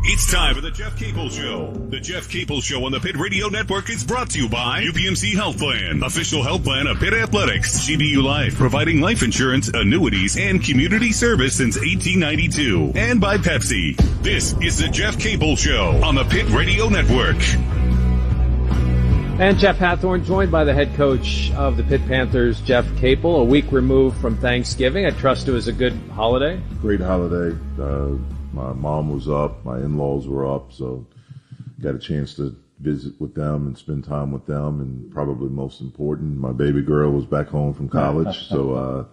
It's time for the Jeff Capel Show. The Jeff Capel Show on the Pitt Radio Network is brought to you by UPMC Health Plan, official health plan of Pitt Athletics. GBU Life, providing life insurance, annuities, and community service since 1892. And by Pepsi. This is the Jeff Capel Show on the Pitt Radio Network. And Jeff Hathorn, joined by the head coach of the Pitt Panthers, Jeff Capel, a week removed from Thanksgiving. I trust it was a good holiday. Great holiday. My mom was up, my in-laws were up, so got a chance to visit with them and spend time with them. And probably most important, my baby girl was back home from college, so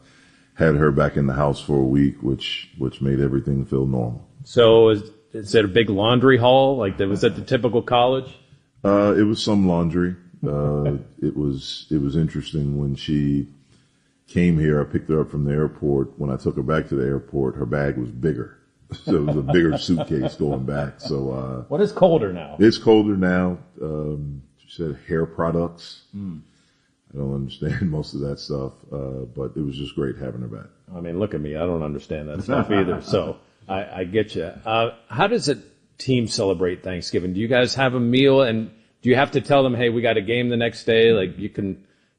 had her back in the house for a week, which made everything feel normal. So is it a big laundry haul? Like, was that the typical college? It was some laundry. It was interesting when she came here. I picked her up from the airport. When I took her back to the airport, her bag was bigger. So it was a bigger suitcase going back. So what is colder now? It's colder now. She said hair products. I don't understand most of that stuff, but it was just great having her back. I mean, look at me. I don't understand that stuff either. So I get you. How does a team celebrate Thanksgiving? Do you guys have a meal, and do you have to tell them, hey, we got a game the next day? Like,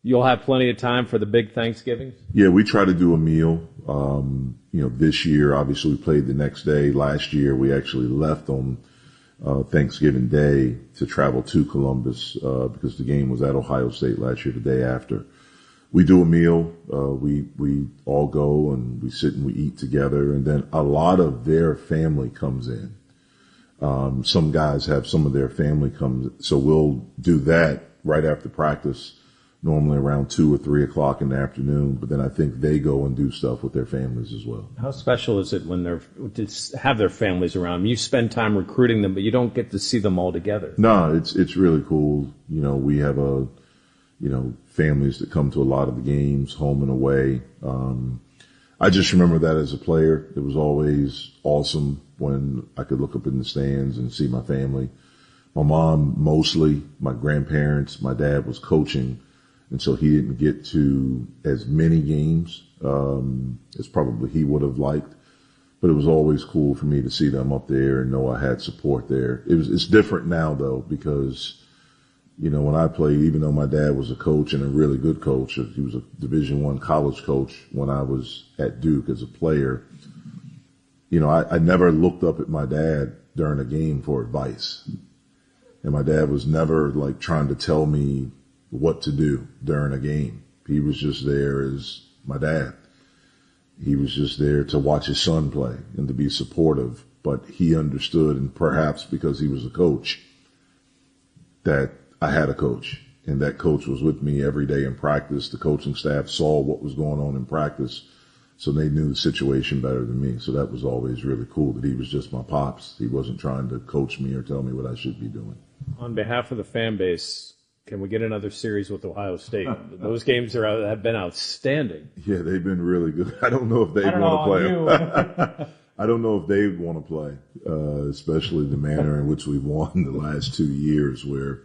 you'll have plenty of time for the big Thanksgivings? Yeah, we try to do a meal. This year, obviously, we played the next day. Last year, we actually left on Thanksgiving Day to travel to Columbus because the game was at Ohio State last year, the day after. We do a meal. We all go and we sit and we eat together, and then a lot of their family comes in. Some guys have some of their family come, so we'll do that right after practice. Normally around 2 or 3 o'clock in the afternoon, but then I think they go and do stuff with their families as well. How special is it when to have their families around? You spend time recruiting them, but you don't get to see them all together. No, it's really cool. We have families that come to a lot of the games, home and away. I just remember that as a player, it was always awesome when I could look up in the stands and see my family. My mom mostly, my grandparents, my dad was coaching. And so he didn't get to as many games as probably he would have liked. But it was always cool for me to see them up there and know I had support there. It's different now, though, because, when I played, even though my dad was a coach and a really good coach, he was a Division I college coach when I was at Duke as a player, I never looked up at my dad during a game for advice. And my dad was never, trying to tell me what to do during a game. He was just there as my dad. He was just there to watch his son play and to be supportive. But he understood, and perhaps because he was a coach, that I had a coach. And that coach was with me every day in practice. The coaching staff saw what was going on in practice, so they knew the situation better than me. So that was always really cool that he was just my pops. He wasn't trying to coach me or tell me what I should be doing. On behalf of the fan base, can we get another series with Ohio State? Those games have been outstanding. Yeah, they've been really good. I don't know if they want to play. I don't know if they want to play, especially the manner in which we've won the last 2 years, where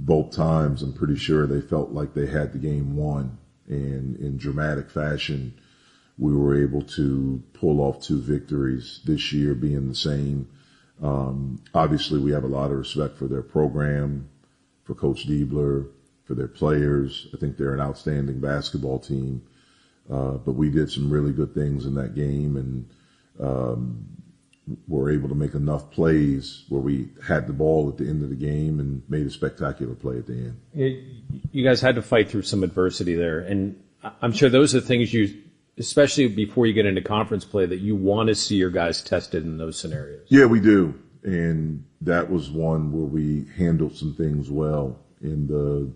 both times I'm pretty sure they felt like they had the game won. And in dramatic fashion, we were able to pull off 2 victories, this year being the same. Obviously, we have a lot of respect for their program, for Coach Diebler, for their players. I think they're an outstanding basketball team. But we did some really good things in that game and were able to make enough plays where we had the ball at the end of the game and made a spectacular play at the end. You guys had to fight through some adversity there. And I'm sure those are things especially before you get into conference play, that you want to see your guys tested in those scenarios. Yeah, we do. And that was one where we handled some things well. In the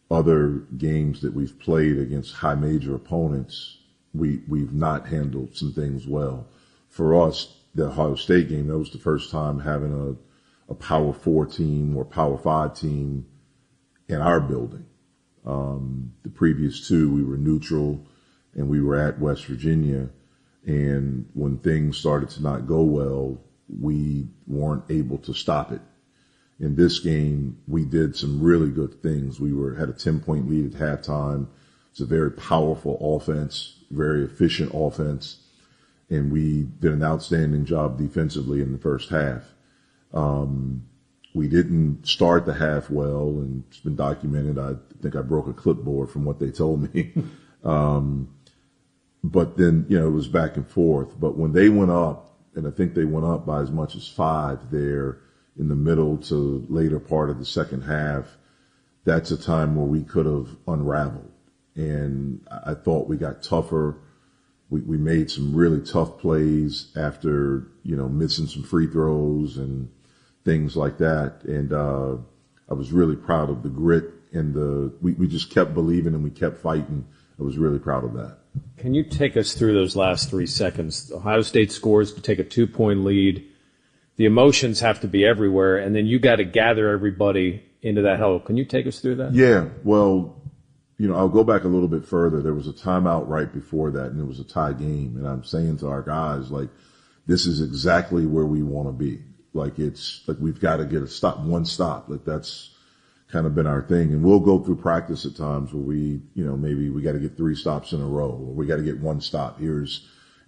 other games that we've played against high major opponents, we've not handled some things well. For us, the Ohio State game, that was the first time having a Power 4 team or Power 5 team in our building. The previous 2, we were neutral and we were at West Virginia. And when things started to not go well, we weren't able to stop it. In this game, we did some really good things. We had a 10-point lead at halftime. It's a very powerful offense, very efficient offense, and we did an outstanding job defensively in the first half. We didn't start the half well, and it's been documented. I think I broke a clipboard from what they told me. But then, it was back and forth. But when they went up, and I think they went up by as much as 5 there in the middle to later part of the second half, that's a time where we could have unraveled. And I thought we got tougher. We made some really tough plays after, missing some free throws and things like that. And I was really proud of the grit and we just kept believing and we kept fighting. I was really proud of that. Can you take us through those last 3 seconds? Ohio State scores to take a 2-point lead. The emotions have to be everywhere, and then you got to gather everybody into that huddle. Can you take us through that? Yeah, well, I'll go back a little bit further. There was a timeout right before that, and it was a tie game. And I'm saying to our guys, this is exactly where we want to be. We've got to get one stop. That's kind of been our thing. And we'll go through practice at times where we, maybe we got to get 3 stops in a row, or we got to get 1 stop. And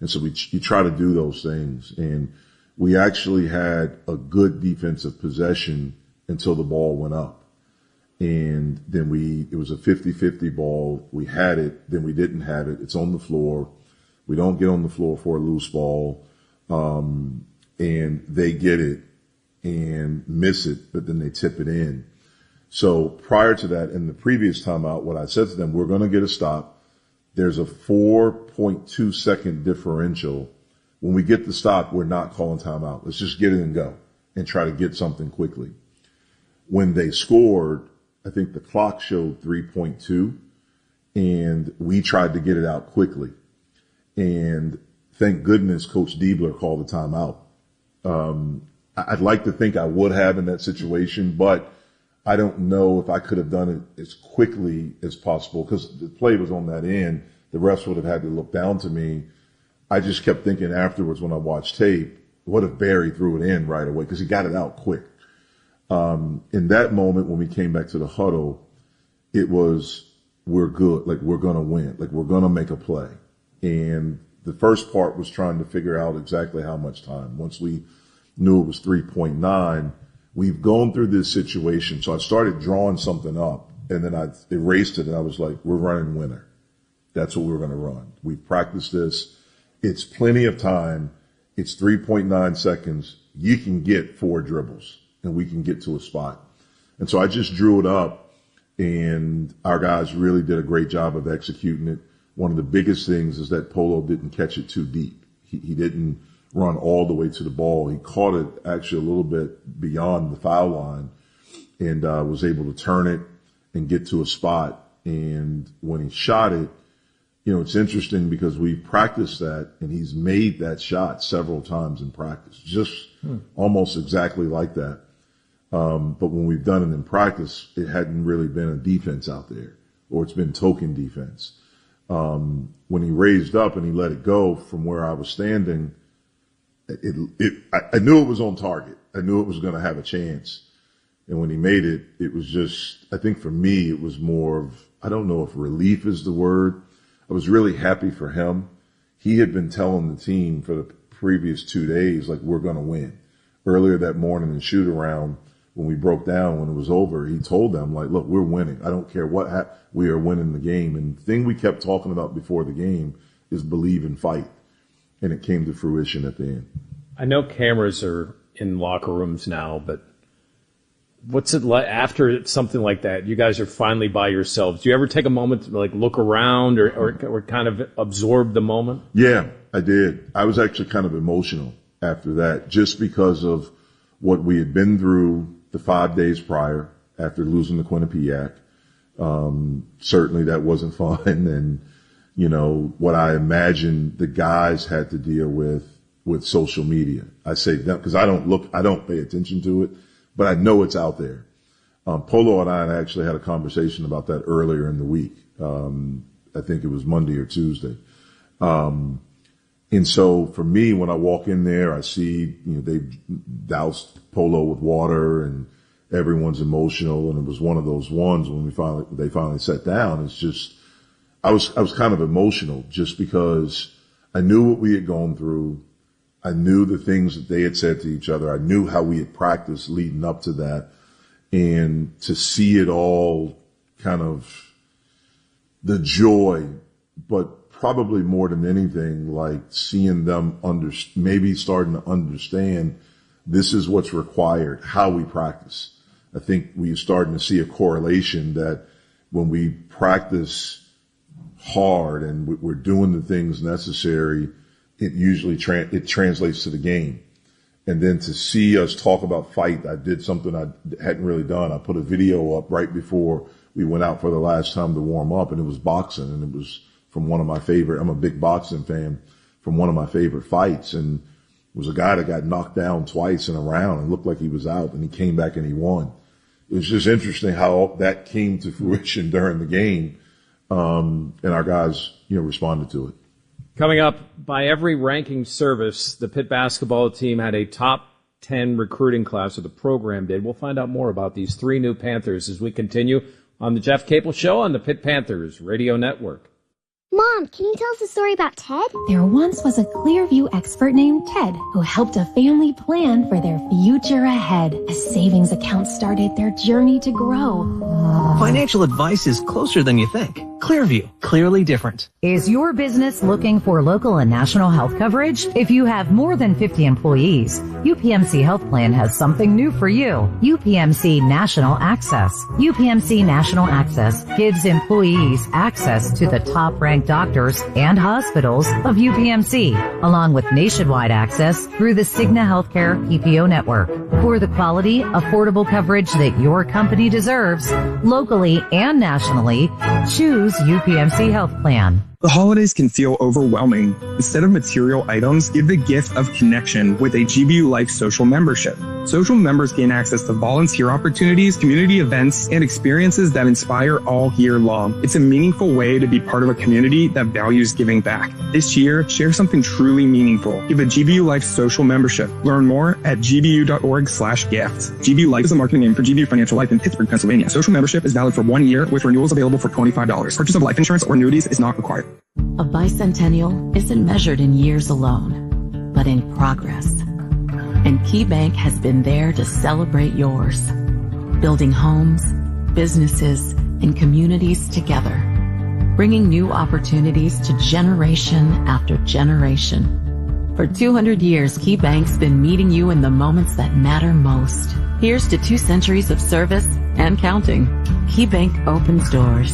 so you try to do those things. And we actually had a good defensive possession until the ball went up. And then it was a 50-50 ball. We had it, then we didn't have it. It's on the floor. We don't get on the floor for a loose ball. And they get it and miss it, but then they tip it in. So prior to that, in the previous timeout, what I said to them, we're going to get a stop. There's a 4.2 second differential. When we get the stop, we're not calling timeout. Let's just get it and go and try to get something quickly. When they scored, I think the clock showed 3.2, and we tried to get it out quickly. And thank goodness Coach Diebler called the timeout. I'd like to think I would have in that situation, but I don't know if I could have done it as quickly as possible because the play was on that end. The refs would have had to look down to me. I just kept thinking afterwards when I watched tape, what if Barry threw it in right away? Because he got it out quick. In that moment when we came back to the huddle, it was, we're good. We're going to win. We're going to make a play. And the first part was trying to figure out exactly how much time. Once we knew it was 3.9, we've gone through this situation. So I started drawing something up, and then I erased it, and I was like, we're running winner. That's what we're going to run. We've practiced this. It's plenty of time. It's 3.9 seconds. You can get 4 dribbles, and we can get to a spot. And so I just drew it up, and our guys really did a great job of executing it. One of the biggest things is that Polo didn't catch it too deep. He didn't run all the way to the ball. He caught it actually a little bit beyond the foul line and was able to turn it and get to a spot. And when he shot it, it's interesting because we practiced that, and he's made that shot several times in practice, just almost exactly like that. But when we've done it in practice, it hadn't really been a defense out there, or it's been token defense. When he raised up and he let it go from where I was standing, I knew it was on target. I knew it was going to have a chance. And when he made it, it was just, I think for me, it was more of, I don't know if relief is the word. I was really happy for him. He had been telling the team for the previous 2 days, we're going to win. Earlier that morning in shoot around, when we broke down, when it was over, he told them, look, we're winning. I don't care what we are winning the game. And the thing we kept talking about before the game is believe and fight. And it came to fruition at the end. I know cameras are in locker rooms now, but what's it like after something like that? You guys are finally by yourselves. Do you ever take a moment to look around or kind of absorb the moment? Yeah, I did. I was actually kind of emotional after that, just because of what we had been through the 5 days prior after losing to Quinnipiac. Certainly that wasn't fun. And, what I imagined the guys had to deal with social media. I say that because I don't pay attention to it, but I know it's out there. Polo and I actually had a conversation about that earlier in the week. I think it was Monday or Tuesday. And so for me, when I walk in there, I see, they doused Polo with water and everyone's emotional. And it was one of those ones when they finally sat down. It's just, I was kind of emotional just because I knew what we had gone through. I knew the things that they had said to each other. I knew how we had practiced leading up to that. And to see it all kind of the joy, but probably more than anything, like seeing them maybe starting to understand this is what's required, how we practice. I think we're starting to see a correlation that when we practice hard and we're doing the things necessary, it usually it translates to the game. And then to see us talk about fight, I did something I hadn't really done. I put a video up right before we went out for the last time to warm up, and it was boxing, and it was from one of my favorite, I'm a big boxing fan, from one of my favorite fights. And it was a guy that got knocked down twice in a round and looked like he was out, and he came back and he won. It was just interesting how that came to fruition during the game. And our guys, responded to it. Coming up, by every ranking service, the Pitt basketball team had a top 10 recruiting class, or the program did. We'll find out more about these 3 new Panthers as we continue on the Jeff Capel Show on the Pitt Panthers Radio Network. Mom, can you tell us a story about Ted? There once was a Clearview expert named Ted who helped a family plan for their future ahead. As savings accounts started their journey to grow. Financial advice is closer than you think. Clearview, clearly different. Is your business looking for local and national health coverage? If you have more than 50 employees, UPMC Health Plan has something new for you. UPMC National Access. UPMC National Access gives employees access to the top-ranked doctors and hospitals of UPMC, along with nationwide access through the Cigna Healthcare PPO network. For the quality, affordable coverage that your company deserves, locally and nationally, choose UPMC Health Plan. The holidays can feel overwhelming. Instead of material items, give the gift of connection with a GBU Life social membership. Social members gain access to volunteer opportunities, community events, and experiences that inspire all year long. It's a meaningful way to be part of a community that values giving back. This year, share something truly meaningful. Give a GBU Life social membership. Learn more at gbu.org/gift. GBU Life is a marketing name for GBU Financial Life in Pittsburgh, Pennsylvania. Social membership is valid for 1 year with renewals available for $25. Purchase of life insurance or annuities is not required. A bicentennial isn't measured in years alone, but in progress. And KeyBank has been there to celebrate yours, building homes, businesses, and communities together, bringing new opportunities to generation after generation. For 200 years, KeyBank's been meeting you in the moments that matter most. Here's to 2 centuries of service and counting. KeyBank opens doors.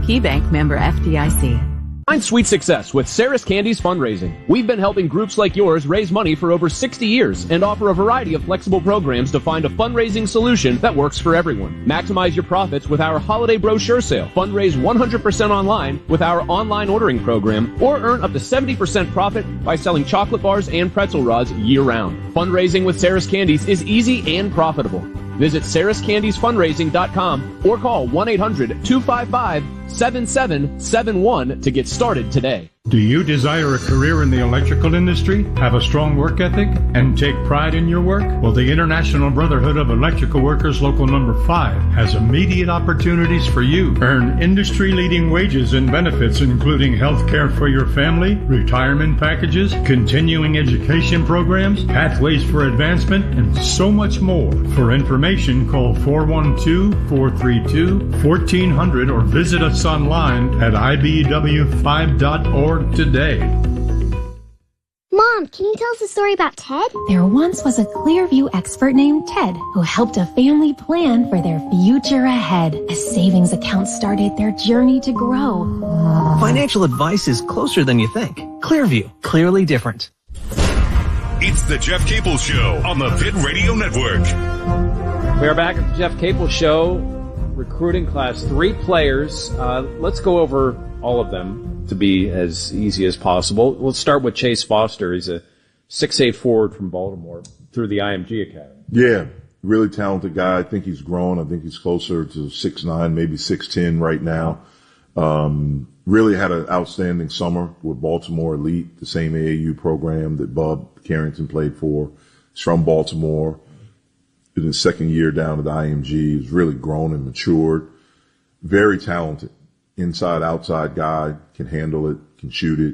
KeyBank, member FDIC. Find sweet success with Sarah's Candies fundraising. We've been helping groups like yours raise money for over 60 years and offer a variety of flexible programs to find a fundraising solution that works for everyone. Maximize your profits with our holiday brochure sale. Fundraise 100% online with our online ordering program, or earn up to 70% profit by selling chocolate bars and pretzel rods year-round. Fundraising with Sarah's Candies is easy and profitable. Visit sarahscandiesfundraising.com or call 1-800-255-7771 to get started today. Do you desire a career in the electrical industry, have a strong work ethic, and take pride in your work? Well, the International Brotherhood of Electrical Workers Local Number 5 has immediate opportunities for you. Earn industry-leading wages and benefits, including health care for your family, retirement packages, continuing education programs, pathways for advancement, and so much more. For information, call 412-432-1400 or visit us online at ibw5.org today. Mom, can you tell us a story about Ted? There once was a Clearview expert named Ted who helped a family plan for their future ahead. As savings accounts started their journey to grow. Financial advice is closer than you think. Clearview, clearly different. It's the Jeff Capel Show on the Pitt Radio Network. We are back at the Jeff Capel Show, recruiting class, 3 players. Let's go over all of them to be as easy as possible. We'll start with Chase Foster. He's a 6'8" forward from Baltimore through the IMG Academy. Yeah, really talented guy. I think he's grown. I think he's closer to 6'9", maybe 6'10" right now. Really had an outstanding summer with Baltimore Elite, the same AAU program that Bub Carrington played for. He's from Baltimore. In his second year down at the IMG, he's really grown and matured. Very talented. Inside, outside guy, can handle it, can shoot it.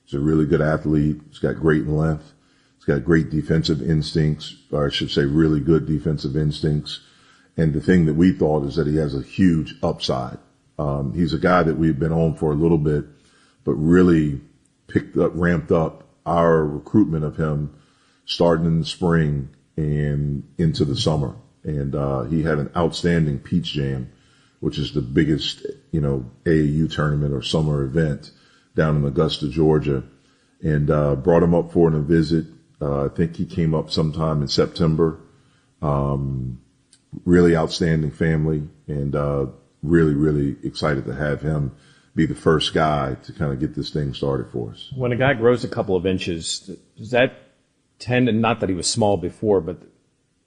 He's a really good athlete. He's got great length. got great defensive instincts, or I should say really good defensive instincts. And the thing that we thought is that he has a huge upside. He's a guy that we've been on for a little bit, but really ramped up our recruitment of him starting in the spring and into the summer. And he had an outstanding Peach Jam, which is the biggest, AAU tournament or summer event down in Augusta, Georgia, and brought him up for a visit. I think he came up sometime in September. Really outstanding family, and really, really excited to have him be the first guy to kind of get this thing started for us. When a guy grows a couple of inches, does that tend, and not that he was small before, but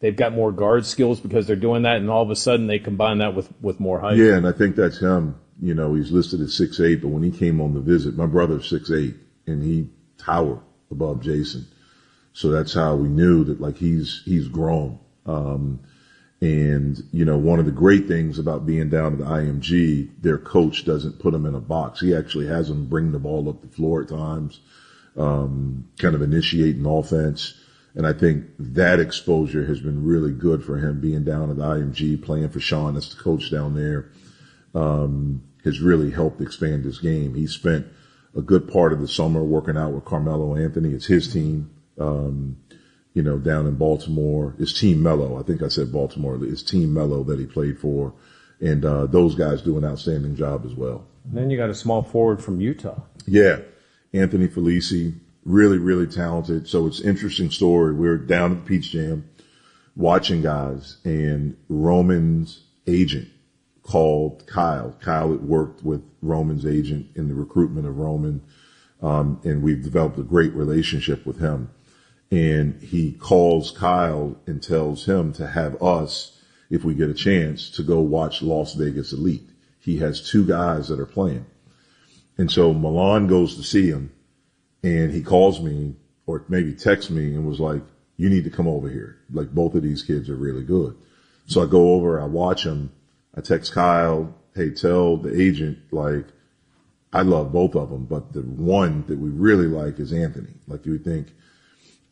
they've got more guard skills because they're doing that, and all of a sudden they combine that with more height? Yeah, and I think that's him. He's listed at 6'8", but when he came on the visit, my brother's 6'8", and he towered above Jason. So that's how we knew that, like, he's grown. And, one of the great things about being down at the IMG, their coach doesn't put them in a box. He actually has them bring the ball up the floor at times, kind of initiating offense. And I think that exposure has been really good for him being down at the IMG, playing for Sean, that's the coach down there, has really helped expand his game. He spent a good part of the summer working out with Carmelo Anthony. It's his team. Down in Baltimore. It's Team Mello. I think I said Baltimore. It's Team Mello that he played for. And those guys do an outstanding job as well. And then you got a small forward from Utah. Yeah. Anthony Felici, really, really talented. So it's an interesting story. We're down at the Peach Jam watching guys, and Roman's agent called Kyle. Kyle had worked with Roman's agent in the recruitment of Roman, and we've developed a great relationship with him. And he calls Kyle and tells him to have us, if we get a chance, to go watch Las Vegas Elite. He has 2 guys that are playing. And so Milan goes to see him, and he calls me, or maybe texts me, and was like, you need to come over here. Like, both of these kids are really good. So I go over, I watch them. I text Kyle, hey, tell the agent, like, I love both of them, but the one that we really like is Anthony. Like, you would think.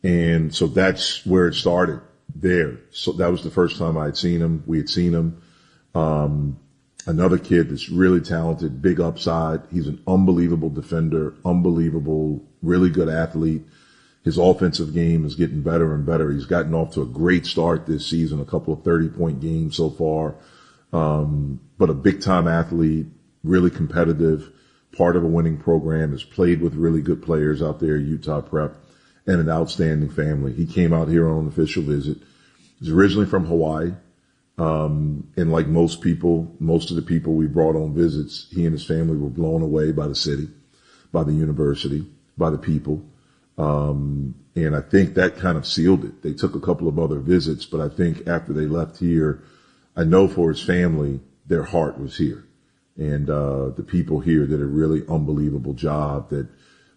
And so that's where it started there. So that was the first time I had seen him. We had seen him. Another kid that's really talented, big upside. He's an unbelievable defender, unbelievable, really good athlete. His offensive game is getting better and better. He's gotten off to a great start this season, a couple of 30-point games so far. But a big-time athlete, really competitive, part of a winning program, has played with really good players out there at Utah Prep, and an outstanding family. He came out here on an official visit. He's originally from Hawaii. And like most people, most of the people we brought on visits, he and his family were blown away by the city, by the university, by the people. And I think that kind of sealed it. They took a couple of other visits, but I think after they left here, I know for his family, their heart was here. And the people here did a really unbelievable job that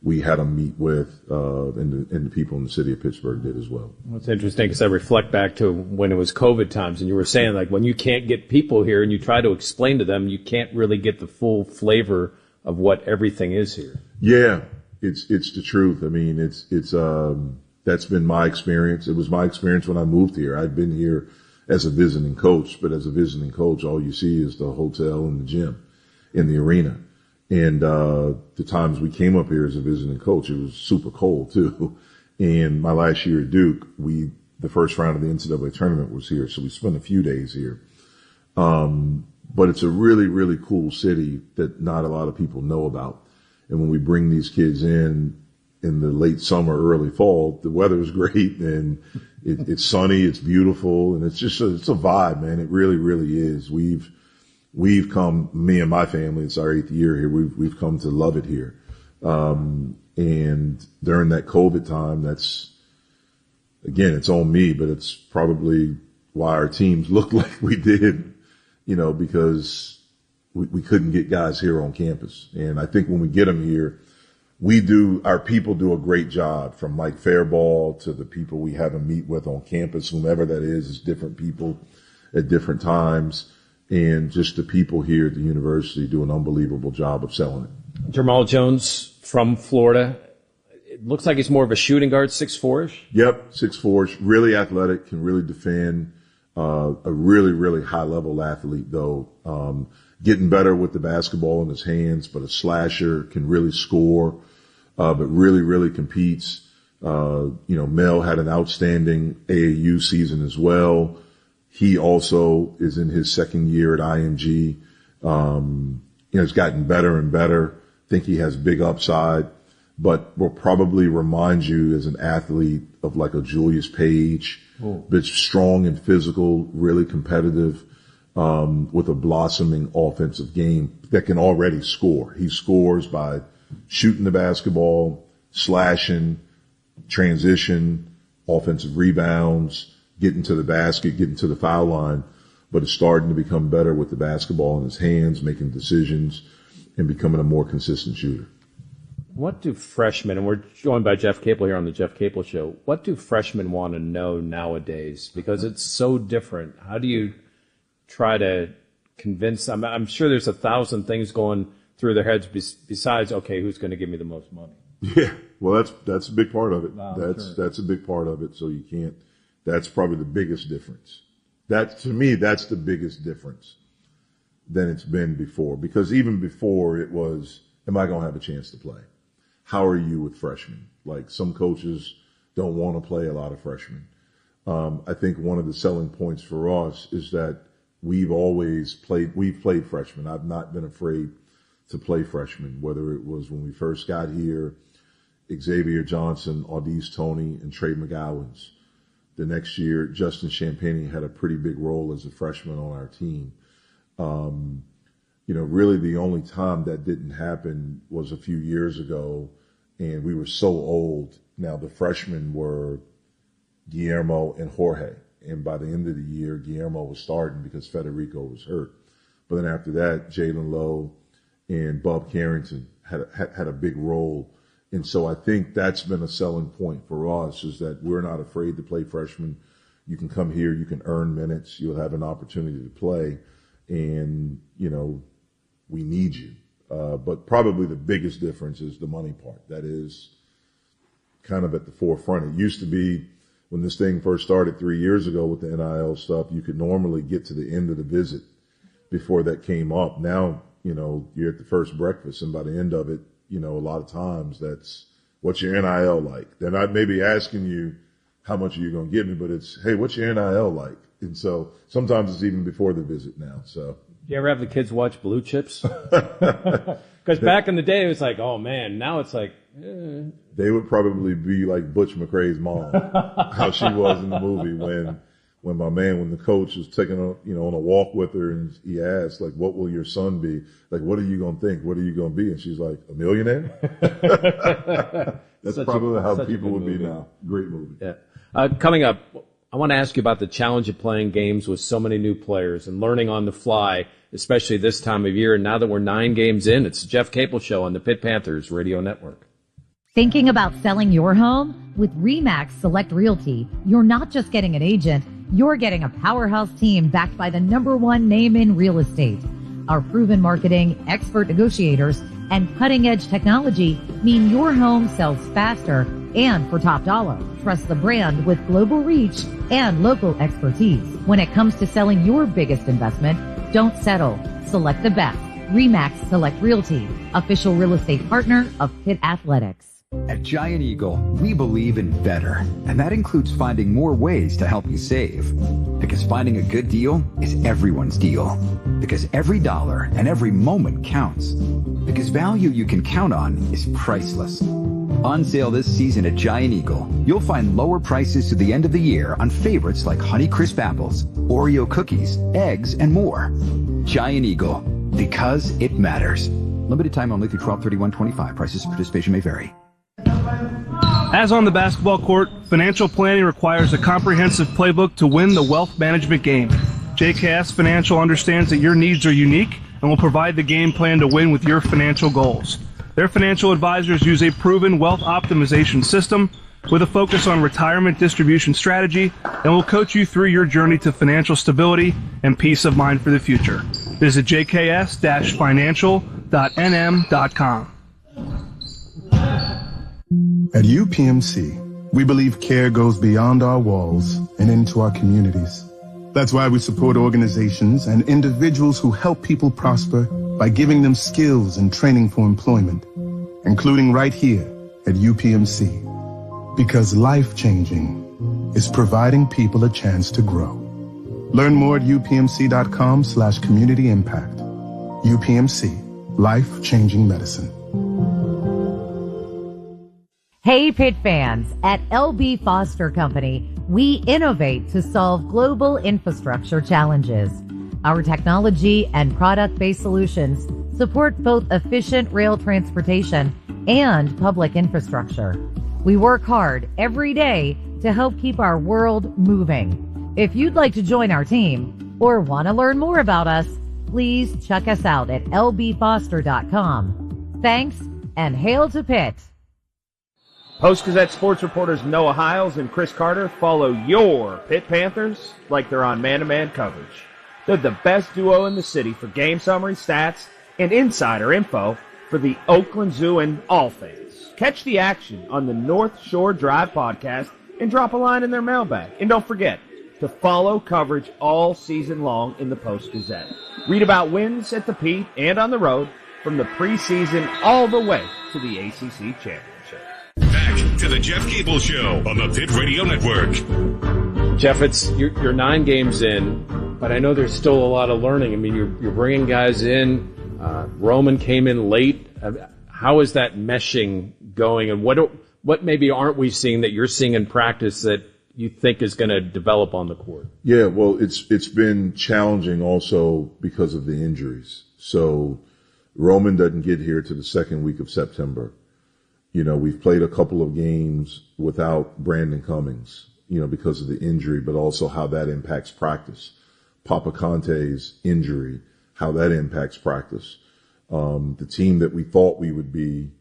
we had them meet with, and the people in the city of Pittsburgh did as well. Well, it's interesting because I reflect back to when it was COVID times, and you were saying, like, when you can't get people here and you try to explain to them, you can't really get the full flavor of what everything is here. Yeah, it's the truth. I mean, it's that's been my experience. It was my experience when I moved here. I'd been here as a visiting coach, but as a visiting coach, all you see is the hotel and the gym in the arena. And the times we came up here as a visiting coach, it was super cold too. And my last year at Duke, the first round of the NCAA tournament was here, so we spent a few days here. But it's a really, really cool city that not a lot of people know about. And when we bring these kids in the late summer, early fall, the weather is great, and it's sunny, it's beautiful, and it's a vibe, man. It really, really is. We've come, me and my family, it's our 8th year here, we've come to love it here. And during that COVID time, again, it's on me, but it's probably why our teams looked like we did, because we couldn't get guys here on campus. And I think when we get them here, our people do a great job, from Mike Fairball to the people we have them meet with on campus, whomever that is different people at different times. And just the people here at the university do an unbelievable job of selling it. Jamal Jones from Florida. it looks like he's more of a shooting guard, 6'4"-ish. Yep, 6'4", really athletic, can really defend. A really, really high-level athlete, though. Getting better with the basketball in his hands, but a slasher, can really score, but really, really competes. Mel had an outstanding AAU season as well. He also is in his second year at IMG. It's gotten better and better. I think he has big upside, but will probably remind you as an athlete of like a Julius Page, but strong and physical, really competitive, with a blossoming offensive game that can already score. He scores by shooting the basketball, slashing, transition, offensive rebounds, getting to the basket, getting to the foul line, but is starting to become better with the basketball in his hands, making decisions, and becoming a more consistent shooter. What do freshmen, and we're joined by Jeff Capel here on the Jeff Capel Show, what do freshmen want to know nowadays? Because it's so different. How do you try to convince them? I'm sure there's 1,000 things going through their heads besides, okay, who's going to give me the most money? Yeah, well, that's a big part of it. Wow, that's a big part of it. So you can't. That's probably the biggest difference. To me, that's the biggest difference than it's been before. Because even before it was, am I going to have a chance to play? How are you with freshmen? Like some coaches don't want to play a lot of freshmen. I think one of the selling points for us is that we've played freshmen. I've not been afraid to play freshmen, whether it was when we first got here, Xavier Johnson, Audice Toney, and Trey McGowens. The next year, Justin Champagne had a pretty big role as a freshman on our team. Really the only time that didn't happen was a few years ago, and we were so old. Now the freshmen were Guillermo and Jorge, and by the end of the year, Guillermo was starting because Federico was hurt. But then after that, Jalen Lowe and Bub Carrington had a big role. And so I think that's been a selling point for us, is that we're not afraid to play freshmen. You can come here, you can earn minutes, you'll have an opportunity to play, and, we need you. But probably the biggest difference is the money part. That is kind of at the forefront. It used to be when this thing first started 3 years ago with the NIL stuff, you could normally get to the end of the visit before that came up. Now, you're at the first breakfast, and by the end of it, a lot of times that's, what's your NIL like? They're not maybe asking you, how much are you going to give me? But it's, hey, what's your NIL like? And so sometimes it's even before the visit now. So. Do you ever have the kids watch Blue Chips? Because back in the day, it was like, oh man. Now it's like, They would probably be like Butch McRae's mom, how she was in the movie when the coach was taking on a walk with her, and he asked, like, what will your son be? Like, what are you going to think? What are you going to be? And she's like, a millionaire? That's probably how people would be now. Great movie. Yeah. Coming up, I want to ask you about the challenge of playing games with so many new players and learning on the fly, especially this time of year. And now that we're 9 games in, it's the Jeff Capel Show on the Pitt Panthers Radio Network. Thinking about selling your home? With RE/MAX Select Realty, you're not just getting an agent, you're getting a powerhouse team backed by the #1 name in real estate. Our proven marketing, expert negotiators, and cutting-edge technology mean your home sells faster and for top dollar. Trust the brand with global reach and local expertise. When it comes to selling your biggest investment, don't settle. Select the best. RE/MAX Select Realty, official real estate partner of Pitt Athletics. At Giant Eagle, we believe in better, and that includes finding more ways to help you save. Because finding a good deal is everyone's deal. Because every dollar and every moment counts. Because value you can count on is priceless. On sale this season at Giant Eagle, you'll find lower prices to the end of the year on favorites like Honeycrisp apples, Oreo cookies, eggs, and more. Giant Eagle, because it matters. Limited time only through 12/31/25. Prices and participation may vary. As on the basketball court, financial planning requires a comprehensive playbook to win the wealth management game. JKS Financial understands that your needs are unique and will provide the game plan to win with your financial goals. Their financial advisors use a proven wealth optimization system with a focus on retirement distribution strategy and will coach you through your journey to financial stability and peace of mind for the future. Visit jks-financial.nm.com. At UPMC, we believe care goes beyond our walls and into our communities. That's why we support organizations and individuals who help people prosper by giving them skills and training for employment, including right here at UPMC. Because life-changing is providing people a chance to grow. Learn more at upmc.com/community impact. UPMC, life-changing medicine. Hey Pitt fans, at L.B. Foster Company, we innovate to solve global infrastructure challenges. Our technology and product-based solutions support both efficient rail transportation and public infrastructure. We work hard every day to help keep our world moving. If you'd like to join our team or want to learn more about us, please check us out at lbfoster.com. Thanks, and hail to Pitt. Post-Gazette sports reporters Noah Hiles and Chris Carter follow your Pitt Panthers like they're on man-to-man coverage. They're the best duo in the city for game summary, stats, and insider info for the Oakland Zoo and all fans. Catch the action on the North Shore Drive podcast and drop a line in their mailbag. And don't forget to follow coverage all season long in the Post-Gazette. Read about wins at the Pitt and on the road from the preseason all the way to the ACC Championship. Back to the Jeff Capel Show on the Pitt Radio Network. Jeff, you're 9 games in, but I know there's still a lot of learning. I mean, you're bringing guys in. Roman came in late. How is that meshing going, and what maybe aren't we seeing that you're seeing in practice that you think is going to develop on the court? Yeah, well, it's been challenging also because of the injuries. So Roman doesn't get here to the second week of September. You know, we've played a couple of games without Brandon Cummings, because of the injury, but also how that impacts practice. Papa Conte's injury, how that impacts practice. The team that we thought we would be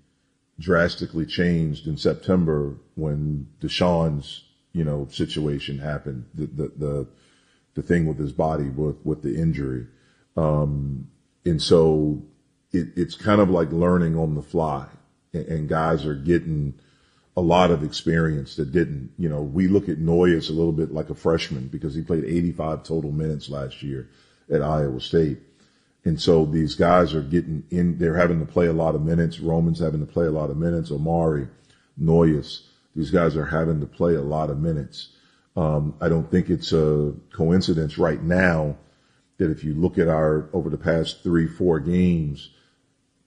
drastically changed in September when Deshaun's, situation happened, the thing with his body with the injury. And so it's kind of like learning on the fly. And guys are getting a lot of experience that didn't. We look at Noyes a little bit like a freshman because he played 85 total minutes last year at Iowa State. And so these guys are getting in, they're having to play a lot of minutes. Roman's having to play a lot of minutes. Omari, Noyes, these guys are having to play a lot of minutes. I don't think it's a coincidence right now that if you look at over the past 3-4 games,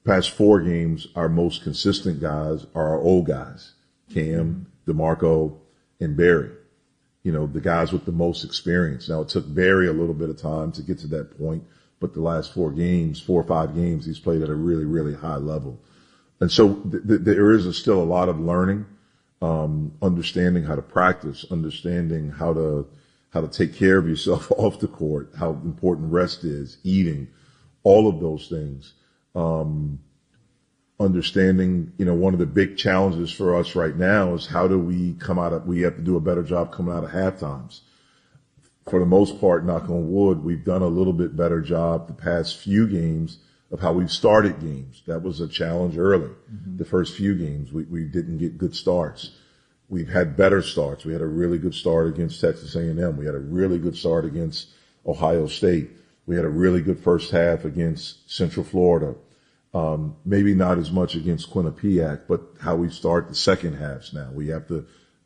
past 4 games, our most consistent guys are our old guys, Cam, DeMarco, and Barry. The guys with the most experience. Now, it took Barry a little bit of time to get to that point, but the last 4 or 5 games, he's played at a really, really high level. And so there is still a lot of learning, understanding how to practice, understanding how to take care of yourself off the court, how important rest is, eating, all of those things. Understanding, one of the big challenges for us right now is how do we we have to do a better job coming out of halftimes. For the most part, knock on wood, we've done a little bit better job the past few games of how we've started games. That was a challenge early. Mm-hmm. The first few games, we didn't get good starts. We've had better starts. We had a really good start against Texas A&M. We had a really good start against Ohio State. We had a really good first half against Central Florida. Maybe not as much against Quinnipiac, but how we start the second halves now. I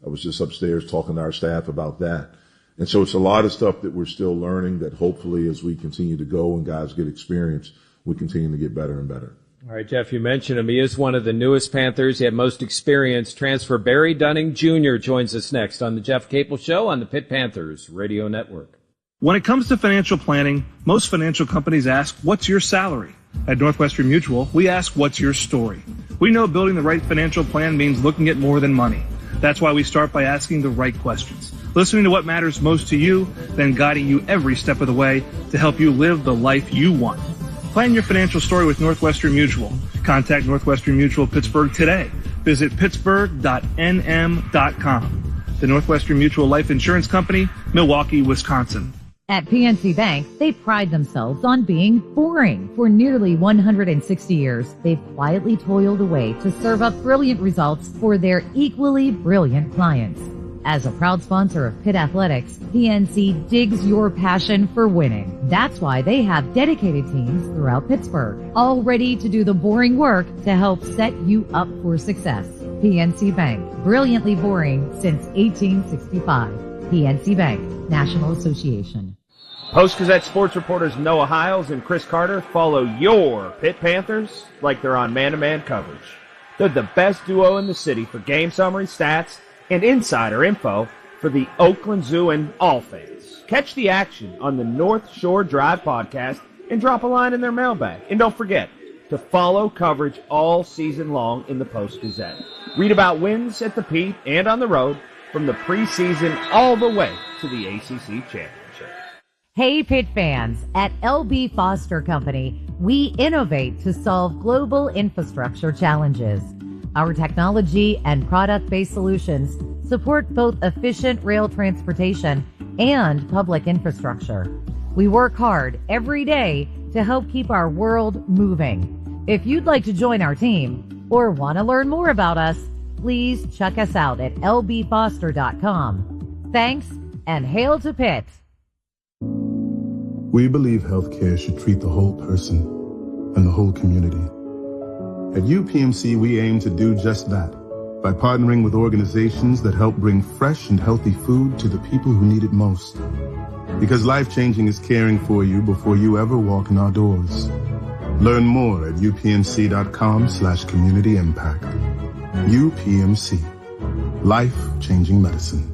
was just upstairs talking to our staff about that. And so it's a lot of stuff that we're still learning that hopefully as we continue to go and guys get experience, we continue to get better and better. All right, Jeff, you mentioned him. He is one of the newest Panthers. He had most experience. Transfer Barry Dunning Jr. joins us next on the Jeff Capel Show on the Pitt Panthers Radio Network. When it comes to financial planning, most financial companies ask, what's your salary? At Northwestern Mutual, we ask, what's your story? We know building the right financial plan means looking at more than money. That's why we start by asking the right questions, listening to what matters most to you, then guiding you every step of the way to help you live the life you want. Plan your financial story with Northwestern Mutual. Contact Northwestern Mutual Pittsburgh today. Visit pittsburgh.nm.com. The Northwestern Mutual Life Insurance Company, Milwaukee, Wisconsin. At PNC Bank, they pride themselves on being boring. For nearly 160 years, they've quietly toiled away to serve up brilliant results for their equally brilliant clients. As a proud sponsor of Pitt Athletics, PNC digs your passion for winning. That's why they have dedicated teams throughout Pittsburgh, all ready to do the boring work to help set you up for success. PNC Bank, brilliantly boring since 1865. PNC Bank, National Association. Post-Gazette sports reporters Noah Hiles and Chris Carter follow your Pitt Panthers like they're on man-to-man coverage. They're the best duo in the city for game summary, stats, and insider info for the Oakland Zoo and all fans. Catch the action on the North Shore Drive podcast and drop a line in their mailbag. And don't forget to follow coverage all season long in the Post-Gazette. Read about wins at the Pitt and on the road from the preseason all the way to the ACC Championship. Hey Pitt fans, at LB Foster Company, we innovate to solve global infrastructure challenges. Our technology and product-based solutions support both efficient rail transportation and public infrastructure. We work hard every day to help keep our world moving. If you'd like to join our team or want to learn more about us, please check us out at lbfoster.com. Thanks, and hail to Pitt. We believe healthcare should treat the whole person and the whole community. At UPMC, we aim to do just that by partnering with organizations that help bring fresh and healthy food to the people who need it most. Because life-changing is caring for you before you ever walk in our doors. Learn more at upmc.com/community impact. UPMC. Life-changing medicine.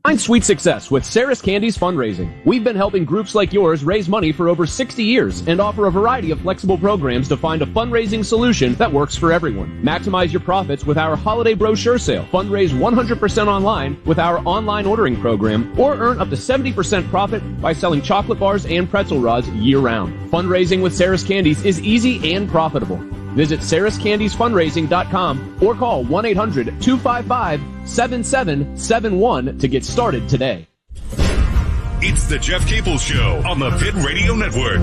Find sweet success with Sarah's Candies fundraising. We've been helping groups like yours raise money for over 60 years and offer a variety of flexible programs to find a fundraising solution that works for everyone. Maximize your profits with our holiday brochure sale. Fundraise 100% online with our online ordering program, or earn up to 70% profit by selling chocolate bars and pretzel rods year-round. Fundraising with Sarah's Candies is easy and profitable. Visit sarahscandiesfundraising.com or call 1-800-255-7771 to get started today. It's the Jeff Capel Show on the Pitt Radio Network.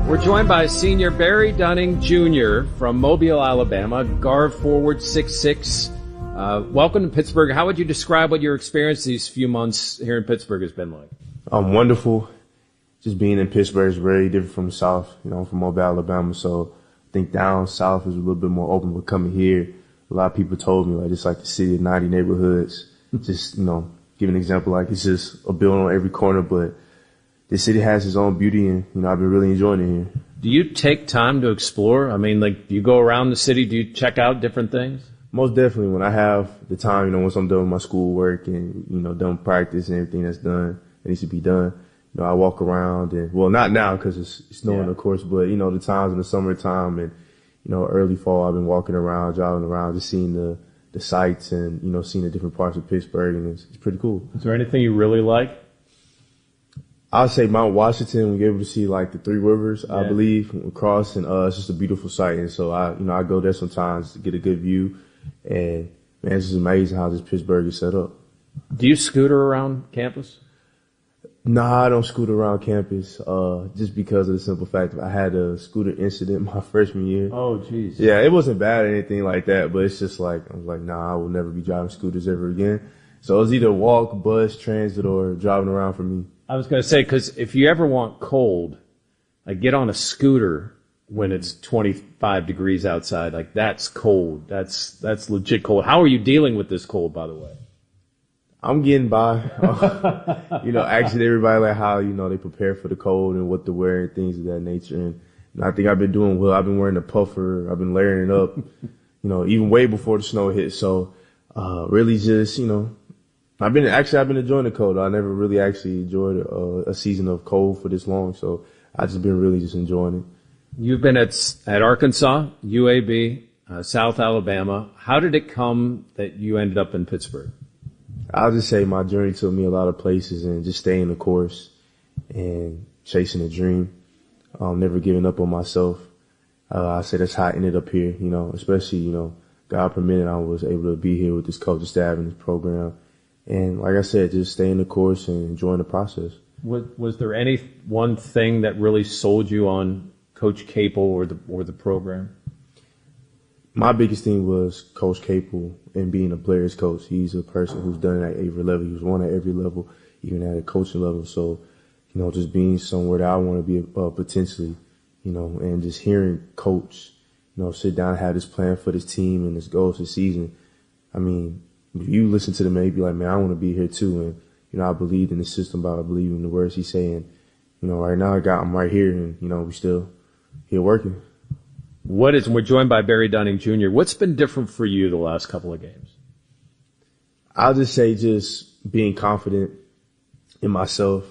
We're joined by senior Barry Dunning Jr. from Mobile, Alabama, guard forward 6'6". Welcome to Pittsburgh. How would you describe what your experience these few months here in Pittsburgh has been like? Wonderful. Just being in Pittsburgh is very different from the South. I'm from Mobile, Alabama, so I think down south is a little bit more open, but coming here, a lot of people told me, like, it's like the city of 90 neighborhoods. Just, give an example, like, it's just a building on every corner, but the city has its own beauty, and, I've been really enjoying it here. Do you take time to explore? I mean, like, do you go around the city? Do you check out different things? Most definitely. When I have the time, once I'm done with my schoolwork and, done practice and everything that's done, that needs to be done, I walk around and, well, not now because it's snowing, of course, but, the times in the summertime and, early fall, I've been walking around, driving around, just seeing the sights and, seeing the different parts of Pittsburgh, and it's pretty cool. Is there anything you really like? I would say Mount Washington, we were able to see like the Three Rivers, I believe, across, and it's just a beautiful sight. And so I go there sometimes to get a good view, and man, it's just amazing how this Pittsburgh is set up. Do you scooter around campus? Nah, I don't scooter around campus, just because of the simple fact that I had a scooter incident my freshman year. Oh, jeez. Yeah, it wasn't bad or anything like that, but it's just like, I was like, nah, I will never be driving scooters ever again. So it was either walk, bus, transit, or driving around for me. I was going to say, because if you ever want cold, like, get on a scooter when it's 25 degrees outside. Like, that's cold. That's legit cold. How are you dealing with this cold, by the way? I'm getting by. Actually everybody like how, they prepare for the cold and what to wear and things of that nature. And I think I've been doing well. I've been wearing a puffer. I've been layering it up, even way before the snow hit. So, really just, I've been enjoying the cold. I never really actually enjoyed a season of cold for this long. So I just been really just enjoying it. You've been at Arkansas, UAB, South Alabama. How did it come that you ended up in Pittsburgh? I'll just say my journey took me a lot of places, and just staying the course and chasing a dream, never giving up on myself. I say that's how I ended up here, especially, God permitted I was able to be here with this coaching staff and this program And like I said, just staying the course and enjoying the process. Was there any one thing that really sold you on Coach Capel or the program? My biggest thing was Coach Capel and being a player's coach. He's a person who's done it at every level. He was won at every level, even at a coaching level. So, just being somewhere that I want to be potentially, and just hearing Coach, sit down and have this plan for this team and this goals this season. I mean, if you listen to them, maybe be like, man, I want to be here too. And, I believed in the system, but I believe in the words he's saying. Right now I'm right here and, we still here working. We're joined by Barry Dunning Jr. What's been different for you the last couple of games? I'll just say just being confident in myself,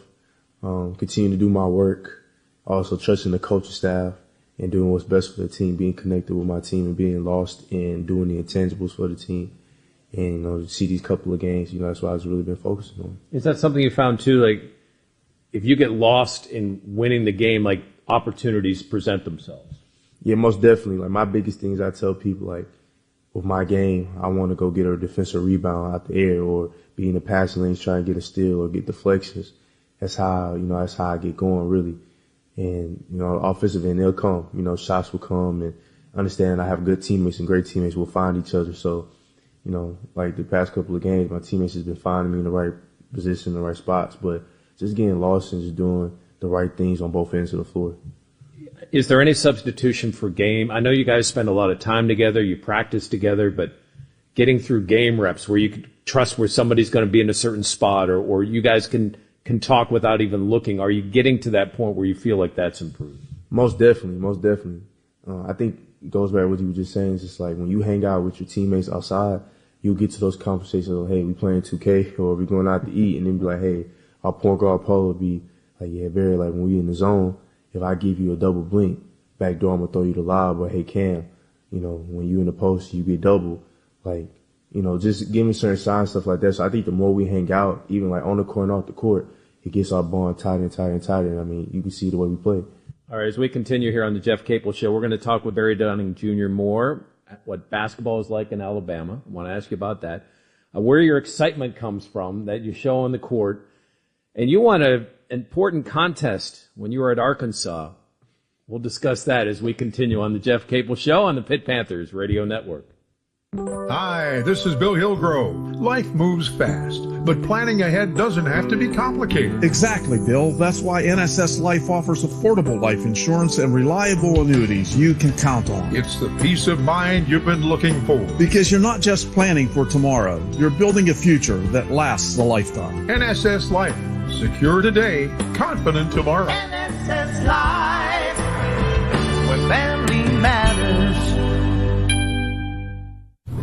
continuing to do my work, also trusting the coaching staff and doing what's best for the team, being connected with my team and being lost and doing the intangibles for the team. And, see these couple of games, that's what I've really been focusing on. Is that something you found too? Like, if you get lost in winning the game, like opportunities present themselves? Yeah, most definitely. Like, my biggest things I tell people, like, with my game, I want to go get a defensive rebound out the air or be in the passing lanes, try and get a steal or get deflections. That's how I get going, really. And, offensive end, they'll come. Shots will come, and understand I have good teammates and great teammates. We'll find each other. So, like the past couple of games, my teammates has been finding me in the right position, the right spots, but just getting lost and just doing the right things on both ends of the floor. Is there any substitution for game? I know you guys spend a lot of time together, you practice together, but getting through game reps where you can trust where somebody's going to be in a certain spot or you guys can talk without even looking, are you getting to that point where you feel like that's improved? Most definitely. I think it goes back to what you were just saying. It's just like when you hang out with your teammates outside, you'll get to those conversations of, hey, we playing 2K or we going out to eat, and then be like, hey, our point guard Paul will be like, yeah, Barry, like when we in the zone, if I give you a double blink, back door, I'm going to throw you the lob, or hey, Cam, when you in the post, you get double. Like, just giving certain signs, stuff like that. So I think the more we hang out, even like on the court and off the court, it gets our bond tighter and tighter and tighter. And I mean, you can see the way we play. All right, as we continue here on the Jeff Capel Show, we're going to talk with Barry Dunning Jr. more what basketball is like in Alabama. I want to ask you about that. Where your excitement comes from that you show on the court. And you won an important contest when you were at Arkansas. We'll discuss that as we continue on the Jeff Capel Show on the Pitt Panthers Radio Network. Hi, this is Bill Hillgrove. Life moves fast, but planning ahead doesn't have to be complicated. Exactly, Bill. That's why NSS Life offers affordable life insurance and reliable annuities you can count on. It's the peace of mind you've been looking for. Because you're not just planning for tomorrow, you're building a future that lasts a lifetime. NSS Life. Secure today, confident tomorrow. NSS Life, where family matters.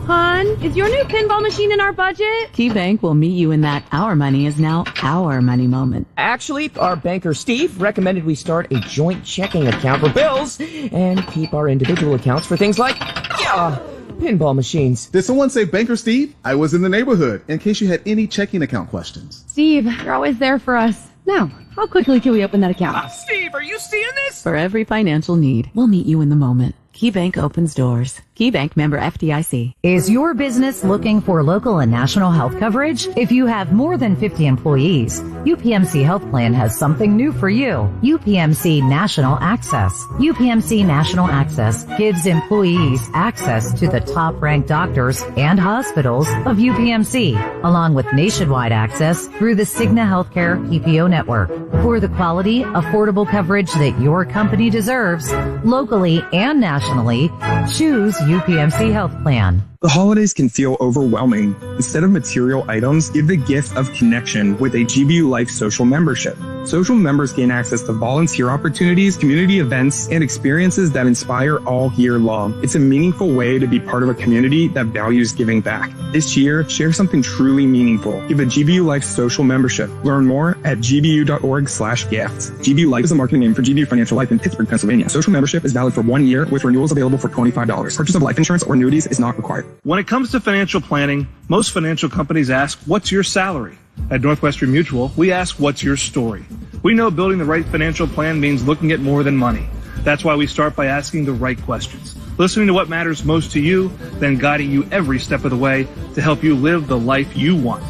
Hon, is your new pinball machine in our budget? KeyBank will meet you in that our money is now our money moment. Actually, our banker Steve recommended we start a joint checking account for bills and keep our individual accounts for things like, pinball machines. Did someone say Banker Steve? I was in the neighborhood, in case you had any checking account questions. Steve, you're always there for us. Now, how quickly can we open that account? Steve, are you seeing this? For every financial need, we'll meet you in the moment. KeyBank opens doors. KeyBank, member FDIC. Is your business looking for local and national health coverage? If you have more than 50 employees, UPMC Health Plan has something new for you. UPMC National Access. UPMC National Access gives employees access to the top-ranked doctors and hospitals of UPMC, along with nationwide access through the Cigna Healthcare PPO network. For the quality, affordable coverage that your company deserves, locally and nationally, choose UPMC Health Plan. The holidays can feel overwhelming. Instead of material items, give the gift of connection with a GBU Life social membership. Social members gain access to volunteer opportunities, community events, and experiences that inspire all year long. It's a meaningful way to be part of a community that values giving back. This year, share something truly meaningful. Give a GBU Life social membership. Learn more at gbu.org/gift. GBU Life is a marketing name for GBU Financial Life in Pittsburgh, Pennsylvania. Social membership is valid for 1 year with renewals available for $25. Purchase of life insurance or annuities is not required. When it comes to financial planning, most financial companies ask, what's your salary? At Northwestern Mutual, we ask, what's your story? We know building the right financial plan means looking at more than money. That's why we start by asking the right questions, listening to what matters most to you, then guiding you every step of the way to help you live the life you want.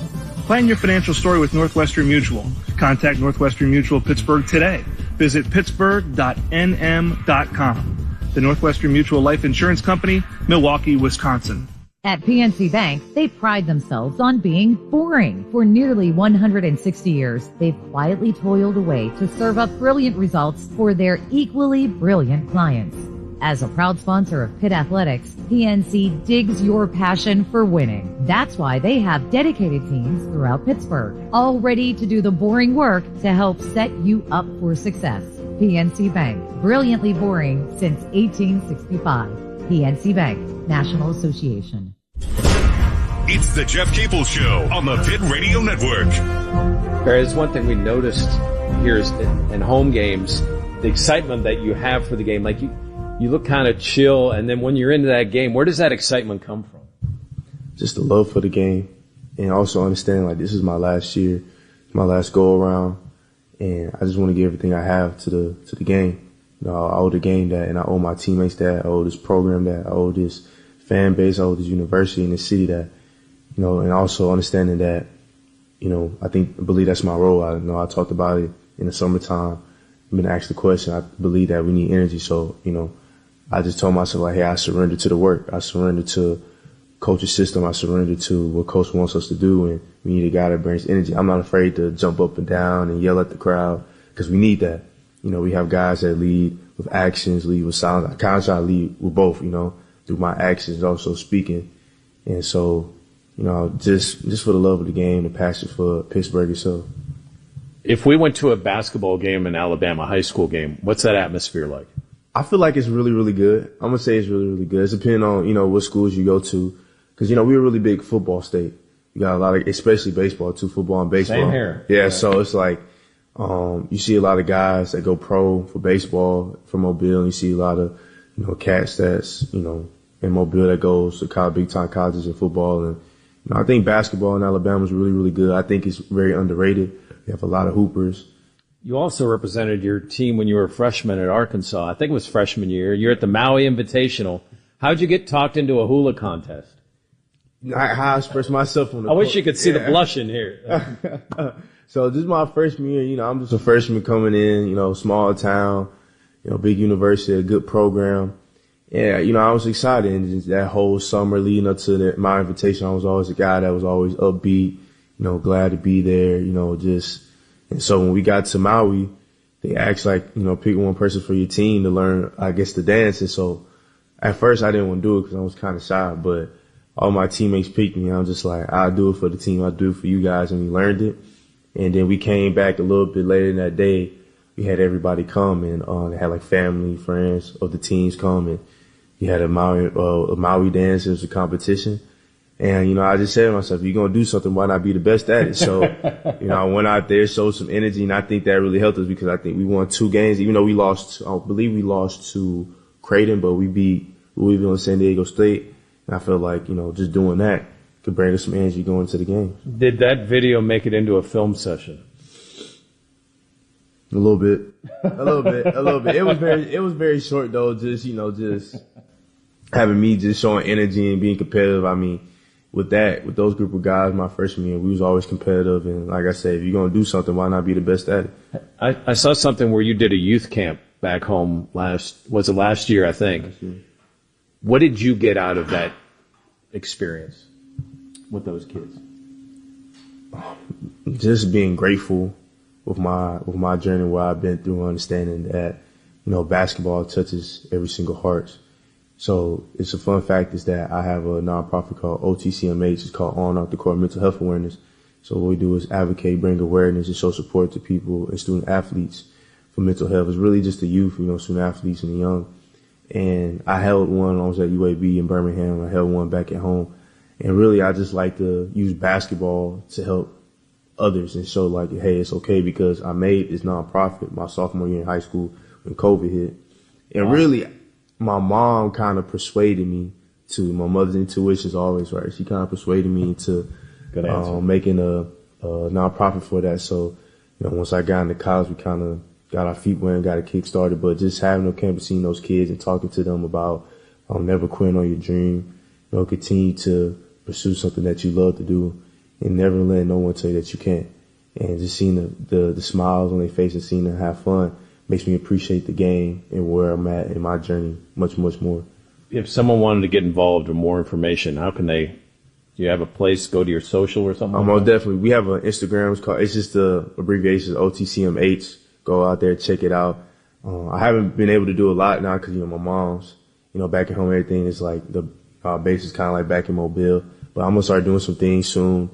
Plan your financial story with Northwestern Mutual. Contact Northwestern Mutual Pittsburgh today. Visit pittsburgh.nm.com. The Northwestern Mutual Life Insurance Company, Milwaukee, Wisconsin. At PNC Bank, they pride themselves on being boring. For nearly 160 years, they've quietly toiled away to serve up brilliant results for their equally brilliant clients. As a proud sponsor of Pitt Athletics, PNC digs your passion for winning. That's why they have dedicated teams throughout Pittsburgh, all ready to do the boring work to help set you up for success. PNC Bank, brilliantly boring since 1865. PNC Bank, National Association. It's the Jeff Capel Show on the Pitt Radio Network. There's one thing we noticed here is in home games, the excitement that you have for the game. Like you look kind of chill, and then when you're into that game, where does that excitement come from? Just the love for the game, and also understanding like this is my last year, my last go around, and I just want to give everything I have to the game. You know, I owe the game that, and I owe my teammates that, I owe this program that, I owe this fan base, I owe this university and this city that, you know, and also understanding that, you know, I believe that's my role. I talked about it in the summertime. I've been asked the question. I believe that we need energy. So, you know, I just told myself like, hey, I surrender to the work. I surrender to coach's system. I surrender to what coach wants us to do. And we need a guy that brings energy. I'm not afraid to jump up and down and yell at the crowd because we need that. You know, we have guys that lead with actions, lead with silence. I kind of try to lead with both, you know, through my actions, also speaking. And so, you know, just for the love of the game, the passion for Pittsburgh itself. If we went to a basketball game in Alabama, a high school game, what's that atmosphere like? I feel like it's really, really good. I'm going to say it's really, really good. It's depending on, you know, what schools you go to. Because, you know, we're a really big football state. We got a lot of, especially baseball too, football and baseball. Same here. Yeah, so it's like, you see a lot of guys that go pro for baseball from Mobile, and you see a lot of, you know, cats that's, you know, in Mobile that goes to big time colleges in football. And, you know, I think basketball in Alabama is really, really good. I think it's very underrated. We have a lot of hoopers. You also represented your team when you were a freshman at Arkansas. I think it was freshman year. You're at the Maui Invitational. How'd you get talked into a hula contest? How I express myself on the court. I wish you could see the blush in here. So this is my freshman year. You know, I'm just a freshman coming in, you know, small town, you know, big university, a good program. Yeah, you know, I was excited. And just that whole summer leading up to my invitation, I was always a guy that was always upbeat, you know, glad to be there, you know, and so when we got to Maui, they asked like, you know, pick one person for your team to learn, I guess, the dance. And so at first I didn't want to do it because I was kind of shy, but all my teammates picked me. I was just like, I'll do it for the team. I'll do it for you guys. And we learned it. And then we came back a little bit later in that day. We had everybody come and, they had like family, friends of the teams come, and we had a Maui dance. It was a competition. And, you know, I just said to myself, if you're going to do something, why not be the best at it? So, you know, I went out there, showed some energy, and I think that really helped us because I think we won 2 games, even though we lost, I believe we lost to Creighton, but we beat Louisville and San Diego State. And I felt like, you know, just doing that could bring us some energy going into the game. Did that video make it into a film session? A little bit. It was very short though, just, you know, just having me just showing energy and being competitive. I mean, with those group of guys, my freshman year, we was always competitive. And like I said, if you're going to do something, why not be the best at it? I saw something where you did a youth camp back home last year, I think. Last year. What did you get out of that experience with those kids? Just being grateful with my journey, what I've been through, understanding that, you know, basketball touches every single heart. So it's a fun fact is that I have a nonprofit called OTCMH. It's called On Off the Court Mental Health Awareness. So what we do is advocate, bring awareness, and show support to people and student athletes for mental health. It's really just the youth, you know, student athletes and the young. And I held one. I was at UAB in Birmingham. I held one back at home. And really, I just like to use basketball to help others and show like, hey, it's okay, because I made this nonprofit my sophomore year in high school when COVID hit. And really, my mom kind of persuaded me to, my mother's intuition is always right. She kind of persuaded me to making a nonprofit for that. So, you know, once I got into college, we kind of got our feet wet and got a kick started. But just having on campus, seeing those kids and talking to them about never quitting on your dream, you know, continue to pursue something that you love to do. and never let no one tell you that you can't. And just seeing the smiles on their faces, seeing them have fun, makes me appreciate the game and where I'm at in my journey much, much more. If someone wanted to get involved or more information, how can they? Do you have a place? Go to your social or something? Most definitely. We have an Instagram. It's just the abbreviation OTCMH. Go out there, check it out. I haven't been able to do a lot now because, my mom's, back at home, everything is like the base is kind of like back in Mobile. But I'm going to start doing some things soon.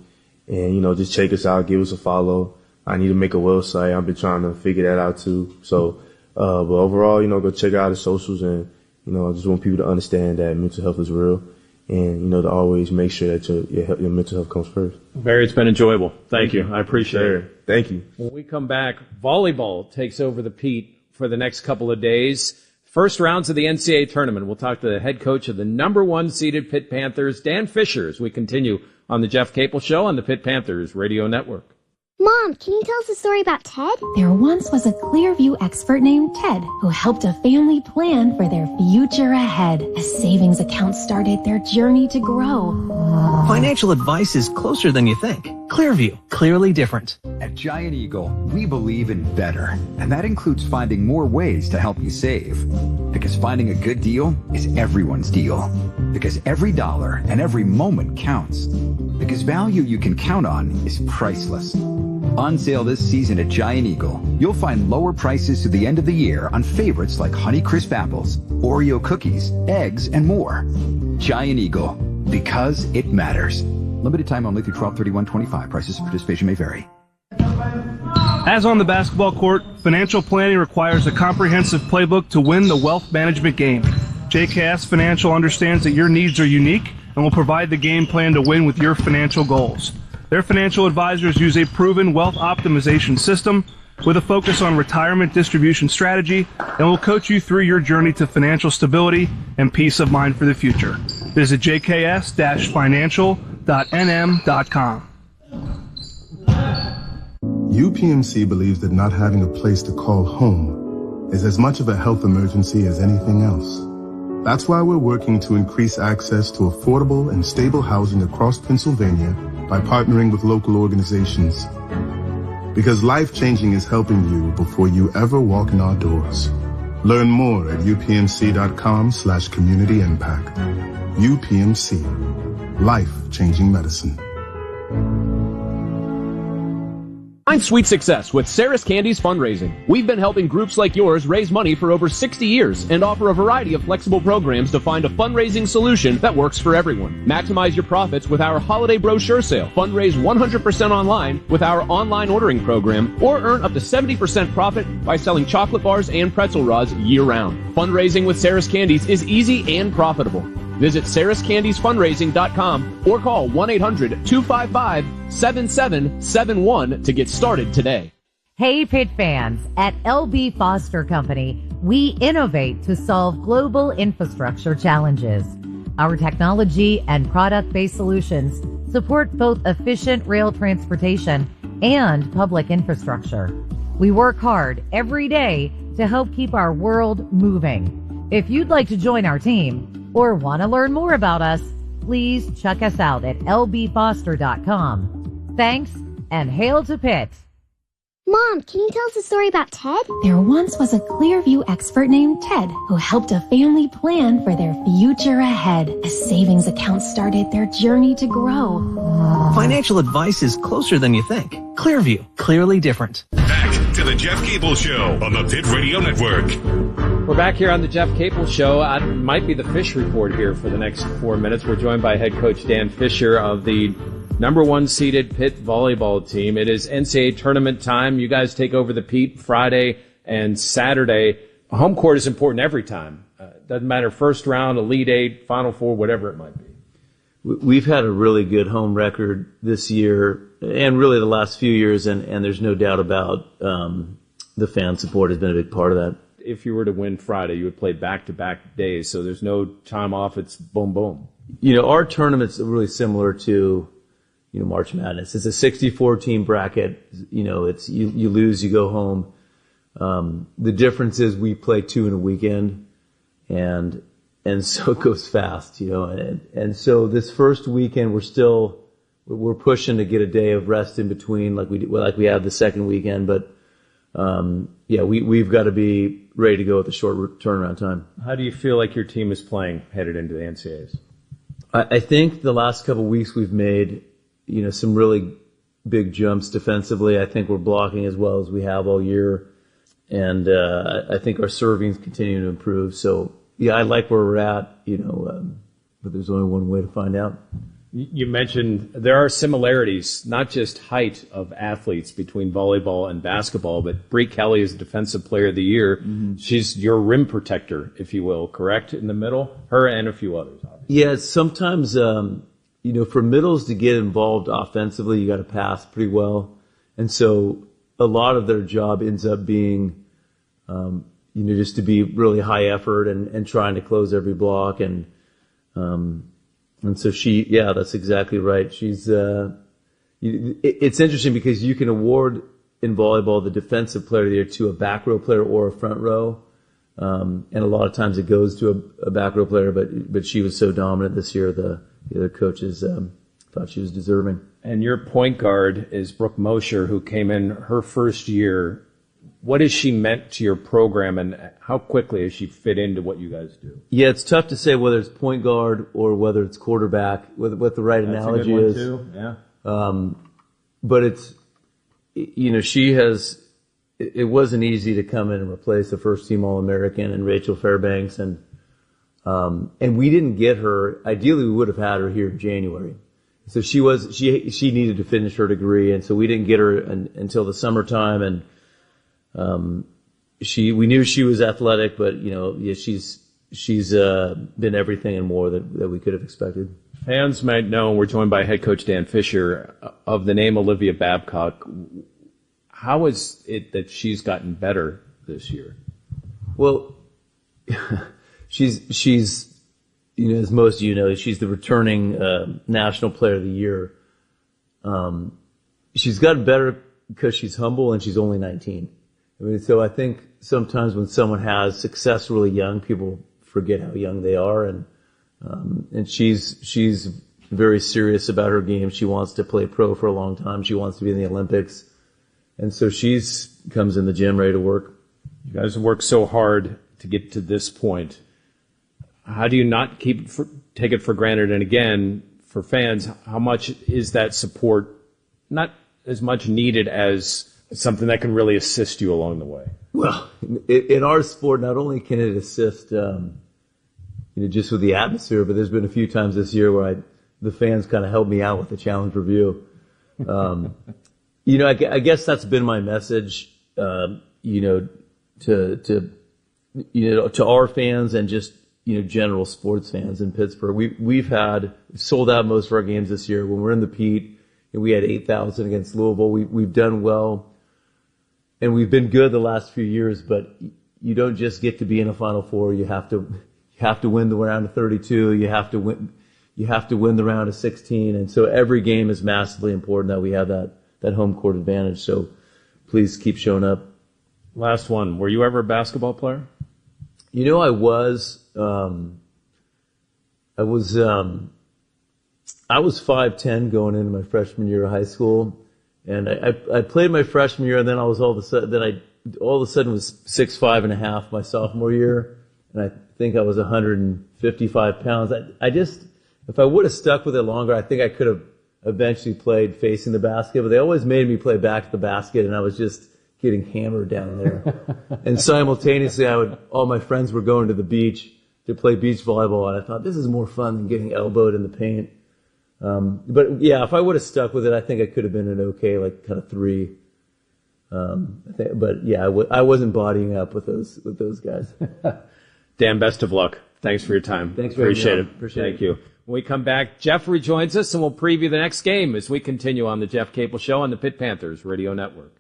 And, just check us out, give us a follow. I need to make a website. I've been trying to figure that out too. So, but overall, go check out the socials and, I just want people to understand that mental health is real. And, to always make sure that your mental health comes first. Barry, it's been enjoyable. Thank you. I appreciate it. Thank you. When we come back, volleyball takes over the Pitt for the next couple of days. First rounds of the NCAA tournament. We'll talk to the head coach of the number 1 seeded Pitt Panthers, Dan Fisher, as we continue on the Jeff Capel Show on the Pitt Panthers Radio Network. Mom, can you tell us a story about Ted? There once was a Clearview expert named Ted who helped a family plan for their future ahead. A savings account started their journey to grow. Financial advice is closer than you think. Clearview, clearly different. At Giant Eagle, we believe in better, and that includes finding more ways to help you save. Because finding a good deal is everyone's deal. Because every dollar and every moment counts. Because value you can count on is priceless. On sale this season at Giant Eagle, you'll find lower prices to the end of the year on favorites like Honeycrisp apples, Oreo cookies, eggs, and more. Giant Eagle, because it matters. Limited time only through 12/31/25. Prices and participation may vary. As on the basketball court, financial planning requires a comprehensive playbook to win the wealth management game. JKS Financial understands that your needs are unique and will provide the game plan to win with your financial goals. Their financial advisors use a proven wealth optimization system with a focus on retirement distribution strategy and will coach you through your journey to financial stability and peace of mind for the future. Visit jks-financial.nm.com. UPMC believes that not having a place to call home is as much of a health emergency as anything else. That's why we're working to increase access to affordable and stable housing across Pennsylvania by partnering with local organizations. Because life-changing is helping you before you ever walk in our doors. Learn more at upmc.com/community impact. UPMC. Life-changing medicine. Find sweet success with Sarah's Candies fundraising. We've been helping groups like yours raise money for over 60 years and offer a variety of flexible programs to find a fundraising solution that works for everyone. Maximize your profits with our holiday brochure sale. Fundraise 100% online with our online ordering program, or earn up to 70% profit by selling chocolate bars and pretzel rods year-round. Fundraising with Sarah's Candies is easy and profitable. Visit sarahscandiesfundraising.com or call 1-800-255-7771 to get started today. Hey Pitt fans, at LB Foster Company, we innovate to solve global infrastructure challenges. Our technology and product-based solutions support both efficient rail transportation and public infrastructure. We work hard every day to help keep our world moving. If you'd like to join our team or want to learn more about us, please check us out at lbfoster.com. Thanks, and hail to Pitt. Mom, can you tell us a story about Ted? There once was a Clearview expert named Ted who helped a family plan for their future ahead. A savings account started their journey to grow. Financial advice is closer than you think. Clearview, clearly different. Back to the Jeff Capel Show on the Pitt Radio Network. We're back here on the Jeff Capel Show. It might be the Fish Report here for the next 4 minutes. We're joined by head coach Dan Fisher of the number 1 seeded Pitt volleyball team. It is NCAA tournament time. You guys take over the Pitt Friday and Saturday. Home court is important every time. Doesn't matter, first round, Elite Eight, Final Four, whatever it might be. We've had a really good home record this year and really the last few years, and there's no doubt about the fan support has been a big part of that. If you were to win Friday, you would play back-to-back days, so there's no time off. It's boom, boom. Our tournament's really similar to March Madness. It's a 64-team bracket. It's you lose, you go home. The difference is we play 2 in a weekend, and so it goes fast, And so this first weekend we're still we're pushing to get a day of rest in between, like we have the second weekend. But we've got to be ready to go with a short turnaround time. How do you feel like your team is playing headed into the NCAAs? I think the last couple of weeks we've made, some really big jumps defensively. I think we're blocking as well as we have all year. And I think our serving's continuing to improve. So, I like where we're at, but there's only one way to find out. You mentioned there are similarities, not just height of athletes between volleyball and basketball, but Bree Kelly is Defensive Player of the Year. Mm-hmm. She's your rim protector, if you will, correct, in the middle? Her and a few others, obviously. Yeah, sometimes, for middles to get involved offensively, you got to pass pretty well. And so a lot of their job ends up being, just to be really high effort and trying to close every block. And so that's exactly right. She's, it's interesting because you can award in volleyball the Defensive Player of the Year to a back row player or a front row. And a lot of times it goes to a back row player, but she was so dominant this year, the other coaches, thought she was deserving. And your point guard is Brooke Mosher, who came in her first year. What has she meant to your program, and how quickly has she fit into what you guys do? Yeah, it's tough to say whether it's point guard or whether it's quarterback, what the right analogy is. That's a good one too, yeah. But it's, she has, it wasn't easy to come in and replace a first-team All-American and Rachel Fairbanks, and we didn't get her. Ideally, we would have had her here in January. So she needed to finish her degree, and so we didn't get her until the summertime, and we knew she was athletic, but she's been everything and more that we could have expected. Fans might know we're joined by head coach Dan Fisher of the name Olivia Babcock. How is it that she's gotten better this year? Well, she's as most of you know, she's the returning National Player of the Year. She's gotten better because she's humble and she's only 19. So I think sometimes when someone has success really young, people forget how young they are, and she's very serious about her game. She wants to play pro for a long time. She wants to be in the Olympics, and so she's comes in the gym ready to work. You guys have worked so hard to get to this point. How do you not take it for granted? And again, for fans, how much is that support not as much needed as something that can really assist you along the way? Well, in our sport, not only can it assist, just with the atmosphere, but there's been a few times this year where the fans kind of helped me out with the challenge review. I guess that's been my message, to our fans and just, general sports fans in Pittsburgh. We've sold out most of our games this year. When we're in the Pitt, and we had 8,000 against Louisville. We've done well. And we've been good the last few years, but you don't just get to be in a Final Four. You have to win the round of 32. You have to win the round of 16. And so every game is massively important that we have that home court advantage. So please keep showing up. Last one. Were you ever a basketball player? I was. I was 5'10" going into my freshman year of high school. And I played my freshman year, and then I was all of a sudden was 6'5.5" my sophomore year, and I think I was 155 pounds. If I would have stuck with it longer, I think I could have eventually played facing the basket, but they always made me play back to the basket, and I was just getting hammered down there. And simultaneously, all my friends were going to the beach to play beach volleyball, and I thought this is more fun than getting elbowed in the paint. But yeah, if I would have stuck with it, I think I could have been an okay, kind of 3. But yeah, I wasn't bodying up with those guys. Dan, best of luck. Thanks for your time. Thanks for Appreciate it. Appreciate Thank you. When we come back, Jeff rejoins us and we'll preview the next game as we continue on the Jeff Capel Show on the Pitt Panthers Radio Network.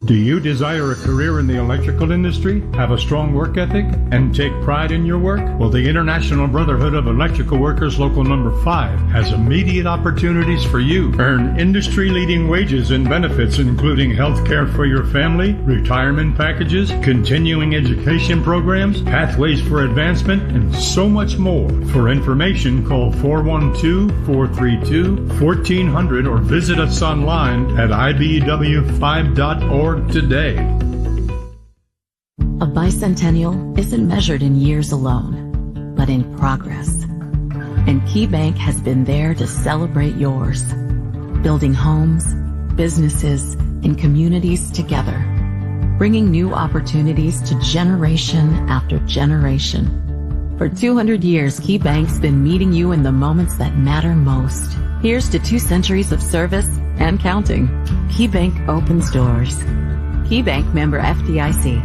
Do you desire a career in the electrical industry, have a strong work ethic, and take pride in your work? Well, the International Brotherhood of Electrical Workers Local Number 5 has immediate opportunities for you. Earn industry-leading wages and benefits, including health care for your family, retirement packages, continuing education programs, pathways for advancement, and so much more. For information, call 412-432-1400 or visit us online at ibw5.org today. A bicentennial isn't measured in years alone, but in progress. And KeyBank has been there to celebrate yours, building homes, businesses, and communities together, bringing new opportunities to generation after generation. For 200 years, KeyBank's been meeting you in the moments that matter most. Here's to 2 centuries of service and counting. KeyBank opens doors. KeyBank member FDIC.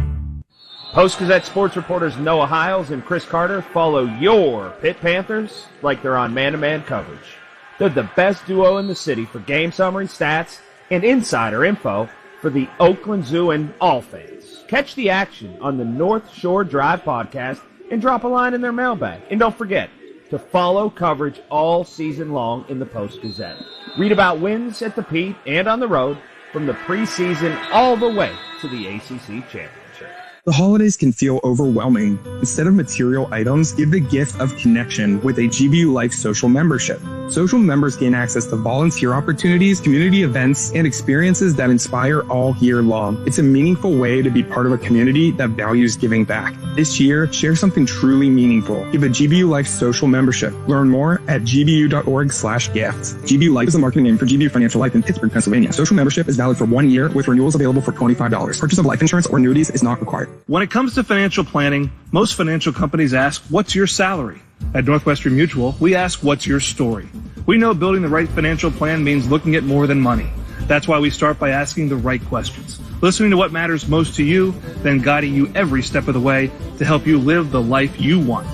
Post-Gazette sports reporters Noah Hiles and Chris Carter follow your Pitt Panthers like they're on man-to-man coverage. They're the best duo in the city for game summary, stats, and insider info for the Oakland Zoo and all fans. Catch the action on the North Shore Drive podcast and drop a line in their mailbag. And don't forget to follow coverage all season long in the Post-Gazette. Read about wins at the Pitt and on the road from the preseason all the way to the ACC Championship. The holidays can feel overwhelming. Instead of material items, give the gift of connection with a GBU Life social membership. Social members gain access to volunteer opportunities, community events, and experiences that inspire all year long. It's a meaningful way to be part of a community that values giving back. This year, share something truly meaningful. Give a GBU Life social membership. Learn more at gbu.org/gifts. GBU Life is the marketing name for GBU Financial Life in Pittsburgh, Pennsylvania. Social membership is valid for 1 year with renewals available for $25. Purchase of life insurance or annuities is not required. When it comes to financial planning, most financial companies ask, what's your salary? At Northwestern Mutual, we ask, what's your story? We know building the right financial plan means looking at more than money. That's why we start by asking the right questions, listening to what matters most to you, then guiding you every step of the way to help you live the life you want.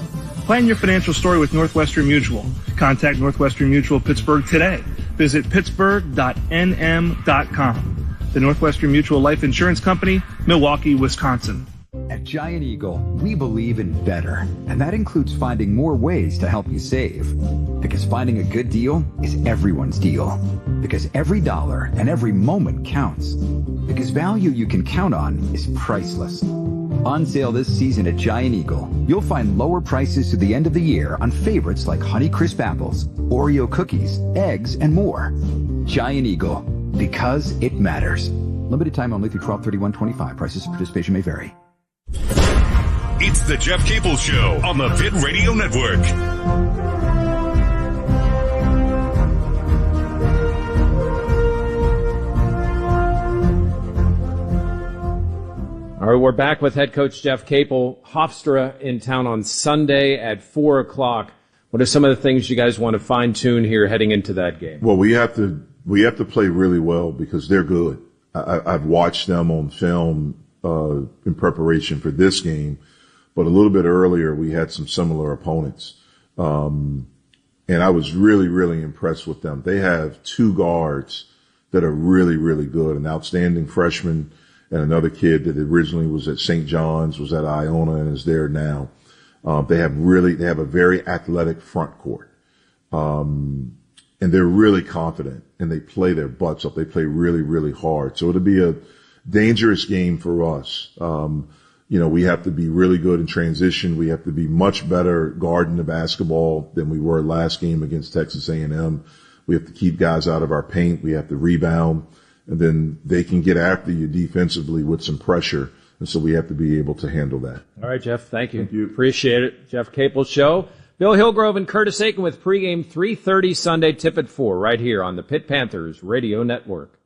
Plan your financial story with Northwestern Mutual. Contact Northwestern Mutual Pittsburgh today. Visit pittsburgh.nm.com. The Northwestern Mutual Life Insurance Company, Milwaukee, Wisconsin. At Giant Eagle, we believe in better, and that includes finding more ways to help you save. Because finding a good deal is everyone's deal. Because every dollar and every moment counts. Because value you can count on is priceless. On sale this season at Giant Eagle, you'll find lower prices to the end of the year on favorites like Honeycrisp apples, Oreo cookies, eggs, and more. Giant Eagle, because it matters. Limited time only through 12/31/25. Prices and participation may vary. It's the Jeff Capel Show on the Pitt Radio Network. All right, we're back with head coach Jeff Capel. Hofstra in town on Sunday at 4 o'clock. What are some of the things you guys want to fine-tune here heading into that game? Well, we have to play really well because they're good. I've watched them on film in preparation for this game, but a little bit earlier we had some similar opponents, and I was really, really impressed with them. They have 2 guards that are really, really good, an outstanding freshman and another kid that originally was at St. John's, was at Iona, and is there now. They have a very athletic front court. And they're really confident, and they play their butts up. They play really, really hard. So it'll be a dangerous game for us. We have to be really good in transition. We have to be much better guarding the basketball than we were last game against Texas A&M. We have to keep guys out of our paint. We have to rebound, and then they can get after you defensively with some pressure. And so we have to be able to handle that. All right, Jeff. Thank you. Appreciate it. Jeff Capel Show. Bill Hillgrove and Curtis Aiken with pregame 3:30 Sunday, tip at 4, right here on the Pitt Panthers Radio Network.